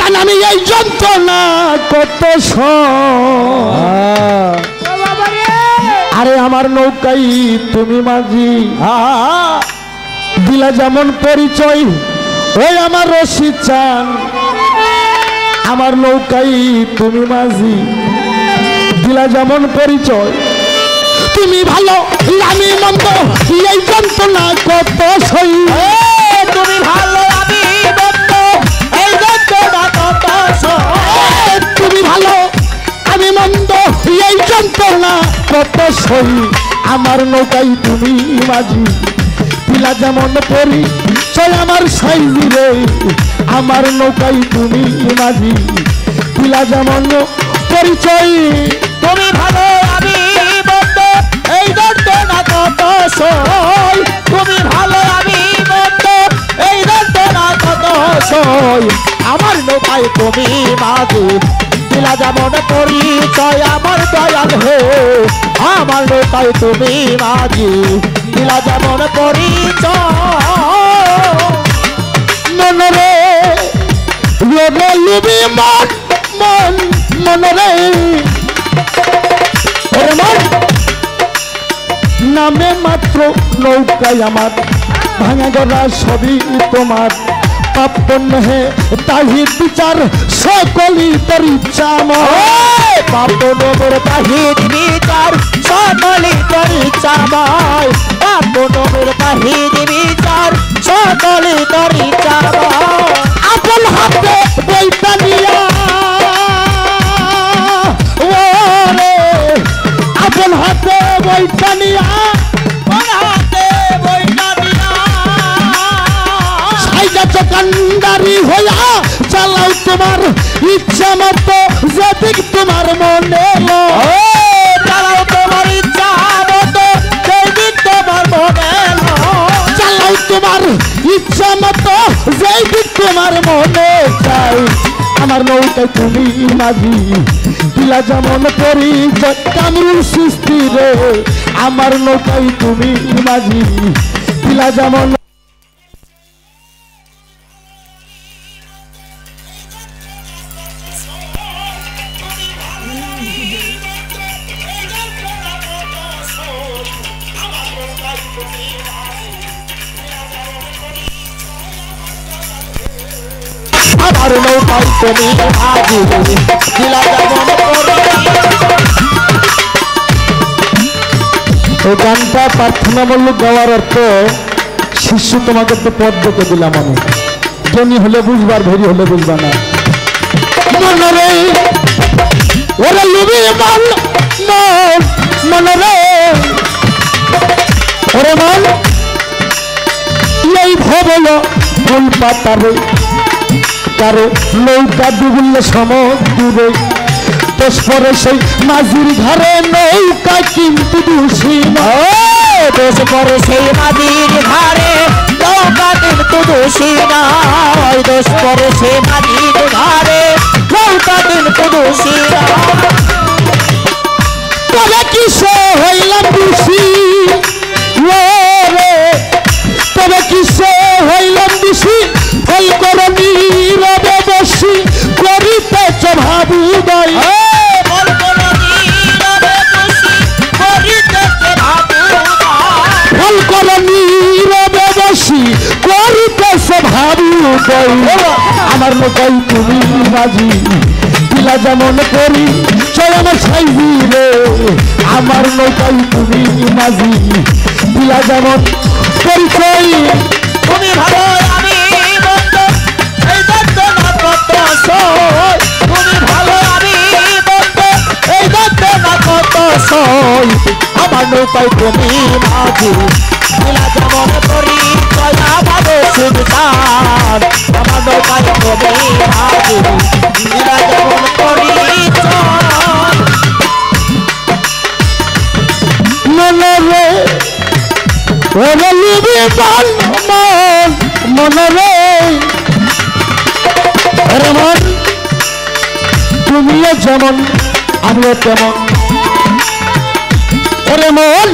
জান আমি এই যন্ত্রণা কত আরে আমার নৌকাই তুমি মাঝি দিলা যেমন পরিচয় ওই আমার রশি চান আমার নৌকাই তুমি মাঝি দিলা যেমন পরিচয় তুমি ভালো আমি মন্দ এই যন্ত্রণা কত সই তুমি ভালো আমি মন্দ এই যন্ত্রণা কত সই তুমি ভালো আমি মন্দ এই যন্ত্রণা কত সই আমার নৌকাই তুমি মাঝি দিলা যেমন পরিচয় আমার সাইজি রে আমার নৌকাই তুমি মাঝি দিলা যেমন পরিচয় তুমি ভালো আমি মন্দ এই যন্ত্রণা কত সই তুমি ভালো আমি মন্দ এই যন্ত্রণা কত সই আমার নৌকায় তুমি মাঝি দিলা যেমন পরিচয় আমার দয়াল হে আমার নৌকায় তুমি মাঝি দিলা যেমন পরিচয় মনরে লুবি মন মন মনরে মন নামে মাত্র নৌকায় আমার ভাঙা গড়া সবই তোমার পাপ হে তাহি বিচার সকলই তোর ইচ্ছা পাপ নবর তাহিদ বিচার সকলই তোর ইচ্ছা পাপ নবর তাহিদ বিচার সকলই তোর ইচ্ছা আপন হাতে বইটা নিয়া ওরে আপন হাতে বইটা নিয়া কান্ডারি হইয়া চালাও তোমার ইচ্ছা মতো যেদিক তোমার মনে চালাও তোমার ইচ্ছা মতো যেদিক তোমার মনে চালাও তোমার ইচ্ছা মতো যেদিক তোমার মনে চাই আমার নৌকায় তুমি মাঝি দিলা যেমন করি কামরুল সৃষ্টি রে আমার নৌকায় তুমি মাঝি দিলা যেমন আমার নৌকায় তুমি মাঝি দিলা যেমন এই গানটা প্রার্থনামূলক গাওয়ার অর্থ শিষ্য তোমাকে তো পদ দেখে দিলাম আমি জ্ঞানী হলে বুঝবার ভেরি হলে বুঝবা না মনরে ওরে লুবি মন মন মনরে ওরে মন এই ভবল ফুল পাতারে কারো নৌকা ডুবলে সমুদ্রে দোষ পরে সেই মাঝির ঘরে নৌকা কিন্তু দোষী দোষ পরে সেই মাঝির ঘরে নৌকা কিন্তু দোষী নয় দোষ পরে সেই মাঝির ঘরে নৌকা কিন্তু দোষী তবে কিসে হইলাম দোষী রে তবে কিসে হইলাম দোষী ফল করনি রবে বসি করিতেছ ভাবুদয় ফল করনি রবে বসি করিতেছ ভাবুদয় আমার নৌকাই তুমি মাঝি দিলা যেমন করি চল আমার সাইজি রে আমার নৌকাই তুমি মাঝি দিলা যেমন পরিচয় তুমি ভালো আমি মন্দ এই যন্ত্রণা কত সই তুমি ভালো আমি মন্দ এই যন্ত্রণা কত সই আমার নৌকায় তুমি মাঝি দিলা যেমন পরিচয় আমাদের সুবিধান আমার নৌকায় তুমি মাঝি দিলা যেমন পরিচয় মনরে ওরে লিবি মন মন মনরে ওরে মন তুমিও যেমন আমিও তেমন ওরে মন